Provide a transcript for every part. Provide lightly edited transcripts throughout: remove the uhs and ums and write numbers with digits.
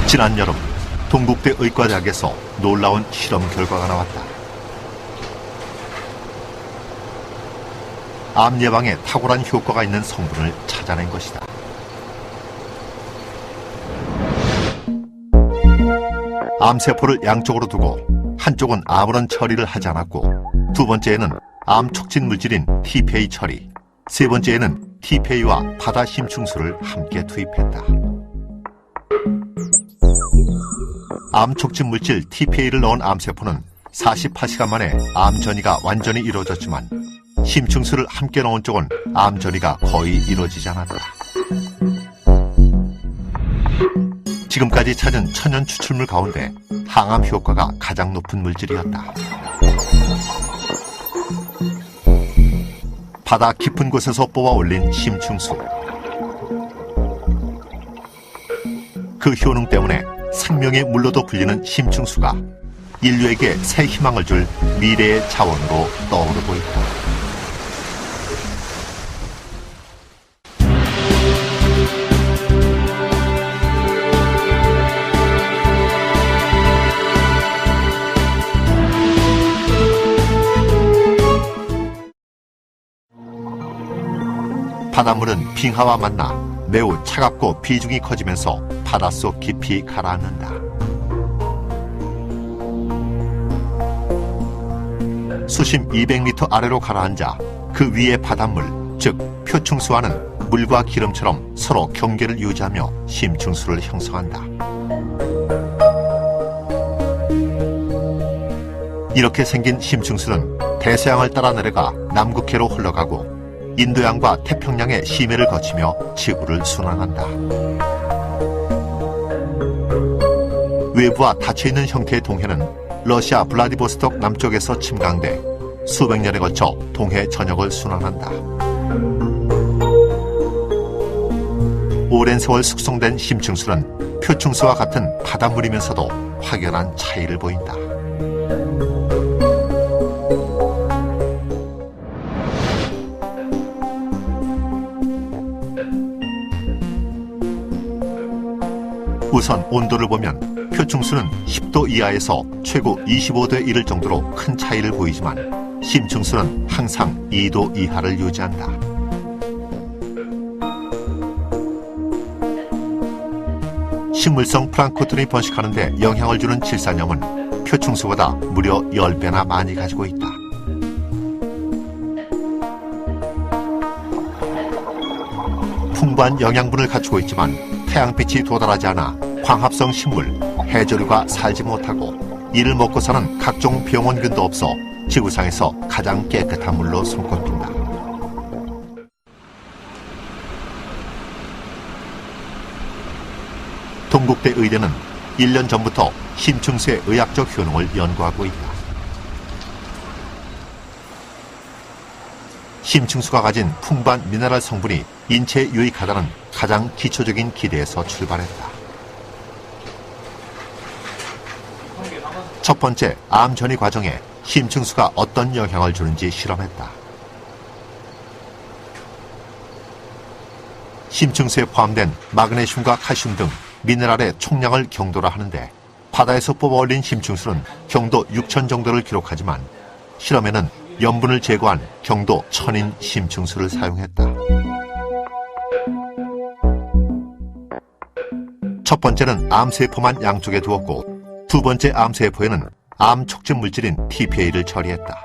지난 여름 동국대 의과대학에서 놀라운 실험 결과가 나왔다. 암 예방에 탁월한 효과가 있는 성분을 찾아낸 것이다. 암세포를 양쪽으로 두고 한쪽은 아무런 처리를 하지 않았고, 두 번째에는 암 촉진 물질인 TPA 처리, 세 번째에는 TPA와 바다 심층수를 함께 투입했다. 암 촉진 물질 TPA를 넣은 암세포는 48시간 만에 암 전이가 완전히 이루어졌지만, 심층수를 함께 넣은 쪽은 암 전이가 거의 이루어지지 않았다. 지금까지 찾은 천연 추출물 가운데 항암 효과가 가장 높은 물질이었다. 바다 깊은 곳에서 뽑아 올린 심층수. 그 효능 때문에 생명의 물로도 불리는 심층수가 인류에게 새 희망을 줄 미래의 자원으로 떠오르고 있다. 바닷물은 빙하와 만나 매우 차갑고 비중이 커지면서 바닷속 깊이 가라앉는다. 수심 200m 아래로 가라앉아 그 위의 바닷물, 즉 표층수와는 물과 기름처럼 서로 경계를 유지하며 심층수를 형성한다. 이렇게 생긴 심층수는 대서양을 따라 내려가 남극해로 흘러가고 인도양과 태평양의 심해를 거치며 지구를 순환한다. 외부와 닫혀있는 형태의 동해는 러시아 블라디보스톡 남쪽에서 침강돼 수백 년에 걸쳐 동해 전역을 순환한다. 오랜 세월 숙성된 심층수는 표층수와 같은 바닷물이면서도 확연한 차이를 보인다. 우선 온도를 보면 표층수는 10도 이하에서 최고 25도에 이를 정도로 큰 차이를 보이지만, 심층수는 항상 2도 이하를 유지한다. 식물성 플랑크톤이 번식하는 데 영향을 주는 질산염은 표층수보다 무려 10배나 많이 가지고 있다. 풍부한 영양분을 갖추고 있지만 태양빛이 도달하지 않아 광합성 식물, 해조류가 살지 못하고, 이를 먹고 사는 각종 병원균도 없어 지구상에서 가장 깨끗한 물로 손꼽힌다. 동국대 의대는 1년 전부터 심층수의 의학적 효능을 연구하고 있다. 심층수가 가진 풍부한 미네랄 성분이 인체에 유익하다는 가장 기초적인 기대에서 출발했다. 첫 번째, 암 전이 과정에 심층수가 어떤 영향을 주는지 실험했다. 심층수에 포함된 마그네슘과 칼슘 등 미네랄의 총량을 경도라 하는데, 바다에서 뽑아 올린 심층수는 경도 6,000 정도를 기록하지만 실험에는 염분을 제거한 경도 1000인 심층수를 사용했다. 첫 번째는 암세포만 양쪽에 두었고, 두 번째 암세포에는 암 촉진 물질인 TPA를 처리했다.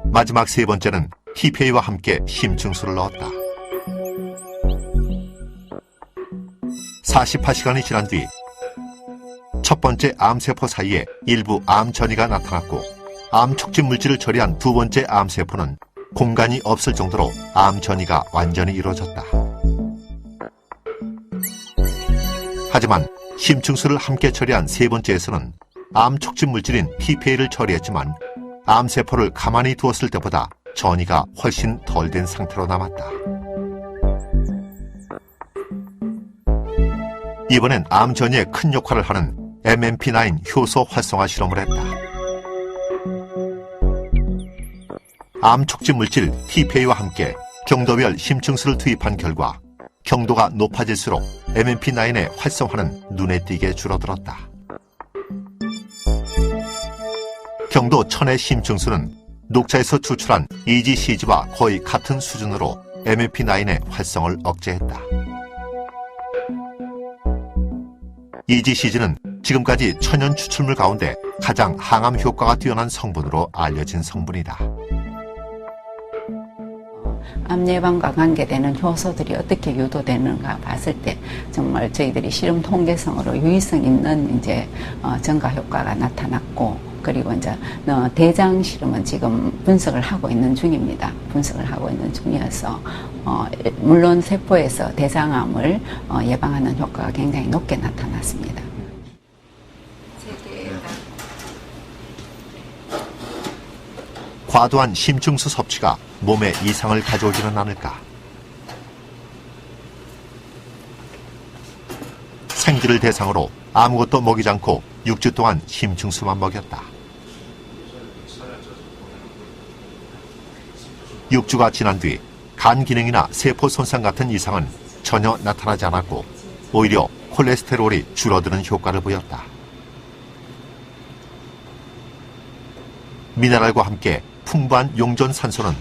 마지막 세 번째는 TPA와 함께 심층수를 넣었다. 48시간이 지난 뒤 첫 번째 암세포 사이에 일부 암 전이가 나타났고, 암 촉진 물질을 처리한 두 번째 암세포는 공간이 없을 정도로 암 전이가 완전히 이루어졌다. 하지만 심층수를 함께 처리한 세 번째에서는 암 촉진 물질인 TPA를 처리했지만 암세포를 가만히 두었을 때보다 전이가 훨씬 덜 된 상태로 남았다. 이번엔 암 전이에 큰 역할을 하는 MMP9 효소 활성화 실험을 했다. 암 촉진 물질 TPA와 함께 경도별 심층수를 투입한 결과 경도가 높아질수록 MMP9의 활성화는 눈에 띄게 줄어들었다. 경도 1000의 심층수는 녹차에서 추출한 EGCG와 거의 같은 수준으로 MMP9의 활성을 억제했다. EGCG는 지금까지 천연 추출물 가운데 가장 항암 효과가 뛰어난 성분으로 알려진 성분이다. 암 예방과 관계되는 효소들이 어떻게 유도되는가 봤을 때 정말 저희들이 실험 통계성으로 유의성 있는 이제 증가 효과가 나타났고, 그리고 이제 대장 실험은 지금 분석을 하고 있는 중입니다. 분석을 하고 있는 중이어서 물론 세포에서 대장암을 예방하는 효과가 굉장히 높게 나타났습니다. 과도한 심층수 섭취가 몸에 이상을 가져오지는 않을까? 생쥐를 대상으로 아무것도 먹이지 않고 6주 동안 심층수만 먹였다. 6주가 지난 뒤 간 기능이나 세포 손상 같은 이상은 전혀 나타나지 않았고 오히려 콜레스테롤이 줄어드는 효과를 보였다. 미네랄과 함께 풍부한 용존 산소는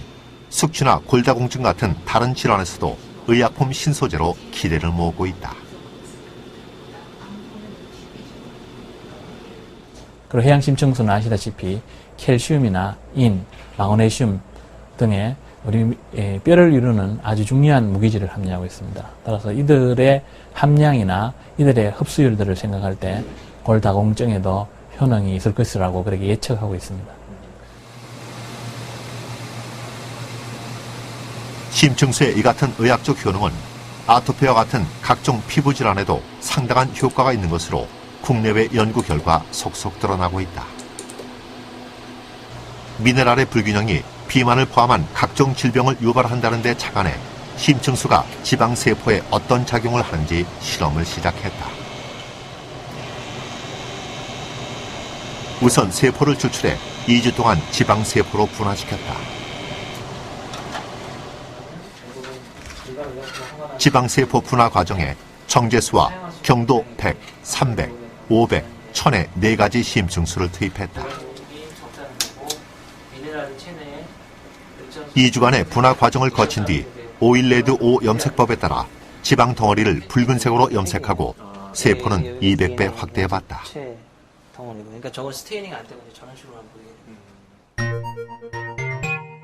숙취나 골다공증 같은 다른 질환에서도 의약품 신소재로 기대를 모으고 있다. 그리고 해양 심층수는 아시다시피 캘슘이나 인, 마그네슘 등의 우리 뼈를 이루는 아주 중요한 무기질을 함유하고 있습니다. 따라서 이들의 함량이나 이들의 흡수율들을 생각할 때 골다공증에도 효능이 있을 것이라고 그렇게 예측하고 있습니다. 심층수의 이 같은 의학적 효능은 아토피와 같은 각종 피부 질환에도 상당한 효과가 있는 것으로 국내외 연구 결과 속속 드러나고 있다. 미네랄의 불균형이 비만을 포함한 각종 질병을 유발한다는 데 착안해 심층수가 지방세포에 어떤 작용을 하는지 실험을 시작했다. 우선 세포를 추출해 2주 동안 지방세포로 분화시켰다. 지방세포 분화 과정에 정제수와 경도 100, 300, 500, 1000의 4가지 심층수를 투입했다. 2주간의 분화 과정을 거친 뒤 오일레드5 염색법에 따라 지방 덩어리를 붉은색으로 염색하고 세포는 200배 확대해봤다. 그러니까 저건 스테이닝 안 되고 저런 식으로 보이게.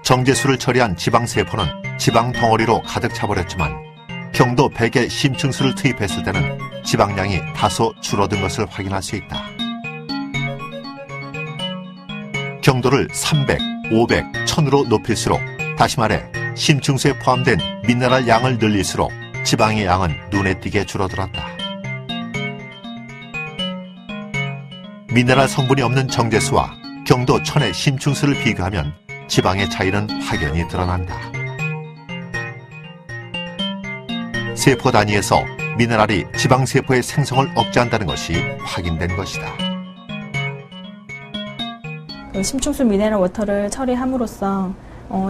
정제수를 처리한 지방세포는 지방 덩어리로 가득 차버렸지만 경도 100의 심층수를 투입했을 때는 지방량이 다소 줄어든 것을 확인할 수 있다. 경도를 300, 500, 1000으로 높일수록, 다시 말해 심층수에 포함된 미네랄 양을 늘릴수록 지방의 양은 눈에 띄게 줄어들었다. 미네랄 성분이 없는 정제수와 경도 1000의 심층수를 비교하면 지방의 차이는 확연히 드러난다. 세포 단위에서 미네랄이 지방세포의 생성을 억제한다는 것이 확인된 것이다. 심층수 미네랄 워터를 처리함으로써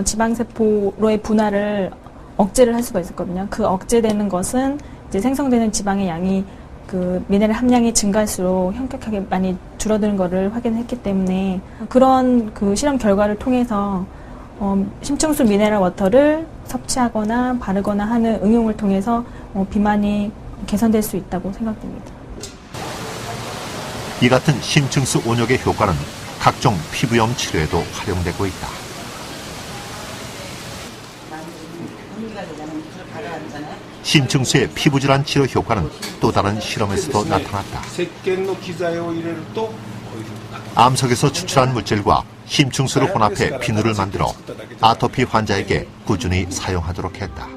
지방세포로의 분화를 억제를 할 수가 있었거든요. 그 억제되는 것은 이제 생성되는 지방의 양이 그 미네랄 함량이 증가할수록 현격하게 많이 줄어드는 것을 확인했기 때문에 그런 그 실험 결과를 통해서 심층수 미네랄 워터를 섭취하거나 바르거나 하는 응용을 통해서 비만이 개선될 수 있다고 생각됩니다. 이 같은 심층수 온역의 효과는 각종 피부염 치료에도 활용되고 있다. 심층수의 피부질환 치료 효과는 또 다른 실험에서도 나타났다. 암석에서 추출한 물질과 심층수를 혼합해 비누를 만들어 아토피 환자에게 꾸준히 사용하도록 했다.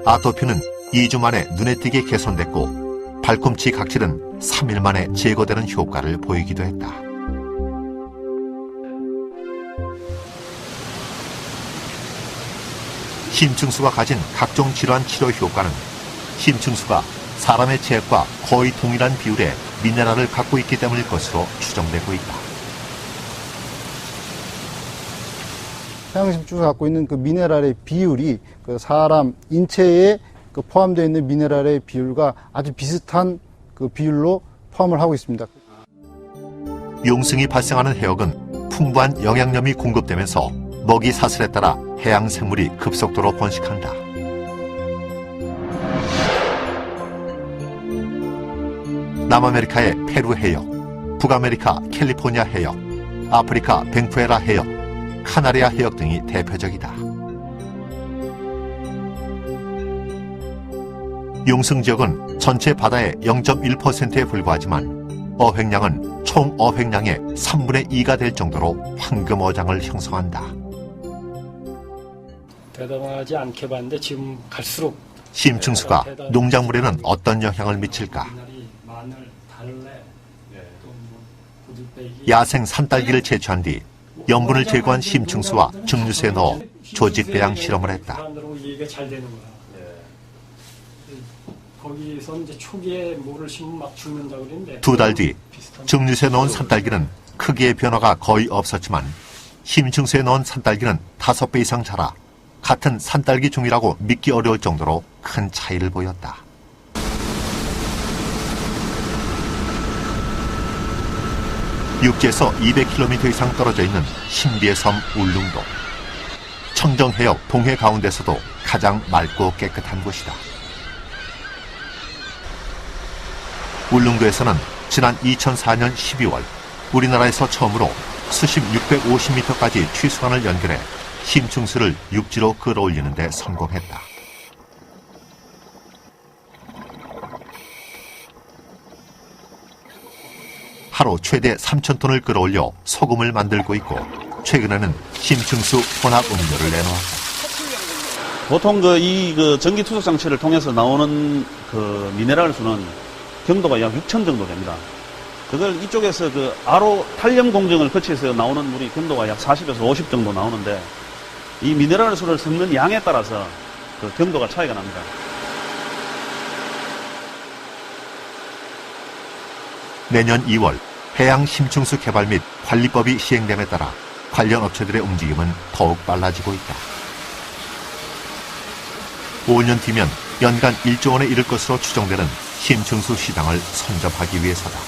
아토피는 2주 만에 눈에 띄게 개선됐고 발꿈치 각질은 3일 만에 제거되는 효과를 보이기도 했다. 심층수가 가진 각종 질환 치료 효과는 심층수가 사람의 체액과 거의 동일한 비율의 미네랄을 갖고 있기 때문일 것으로 추정되고 있다. 해양심층수가 갖고 있는 그 미네랄의 비율이 그 사람 인체에 그 포함되어 있는 미네랄의 비율과 아주 비슷한 그 비율로 포함을 하고 있습니다. 용승이 발생하는 해역은 풍부한 영양염이 공급되면서 먹이 사슬에 따라 해양 생물이 급속도로 번식한다. 남아메리카의 페루 해역, 북아메리카 캘리포니아 해역, 아프리카 벤쿠에라 해역, 카나리아 해역 등이 대표적이다. 용승 지역은 전체 바다의 0.1%에 불과하지만 어획량은 총 어획량의 3분의 2가 될 정도로 황금어장을 형성한다. 대담하지 않게 봤는데 지금 갈수록 심층수가 농작물에는 어떤 영향을 미칠까? 마늘, 달래, 또뭐 고들빼기, 야생 산딸기를 채취한 뒤 염분을 제거한 심층수와 증류수에 넣어 조직 배양 실험을 했다. 사람들하고 얘기가 잘 되는 거야. 거기서 이제 초기에 뭐를 심으면 막 죽는다고 그랬는데 2달 뒤 증류수에 넣은 산딸기는 크기의 변화가 거의 없었지만 심층수에 넣은 산딸기는 5배 이상 자라 같은 산딸기 종이라고 믿기 어려울 정도로 큰 차이를 보였다. 육지에서 200km 이상 떨어져 있는 신비의 섬 울릉도. 청정해역 동해 가운데서도 가장 맑고 깨끗한 곳이다. 울릉도에서는 지난 2004년 12월 우리나라에서 처음으로 수심 650m까지 취수관을 연결해 심층수를 육지로 끌어올리는 데 성공했다. 하루 최대 3,000톤을 끌어올려 소금을 만들고 있고 최근에는 심층수 혼합 음료를 내놓았다. 보통 이 전기 투석 장치를 통해서 나오는 그 미네랄 수는 경도가 약 6,000 정도 됩니다. 그걸 이쪽에서 그 RO 탈염 공정을 거치해서 나오는 물이 경도가 약 40에서 50 정도 나오는데 이 미네랄 수를 섞는 양에 따라서 그 경도가 차이가 납니다. 내년 2월 해양 심층수 개발 및 관리법이 시행됨에 따라 관련 업체들의 움직임은 더욱 빨라지고 있다. 5년 뒤면 연간 1조 원에 이를 것으로 추정되는 심층수 시장을 선점하기 위해서다.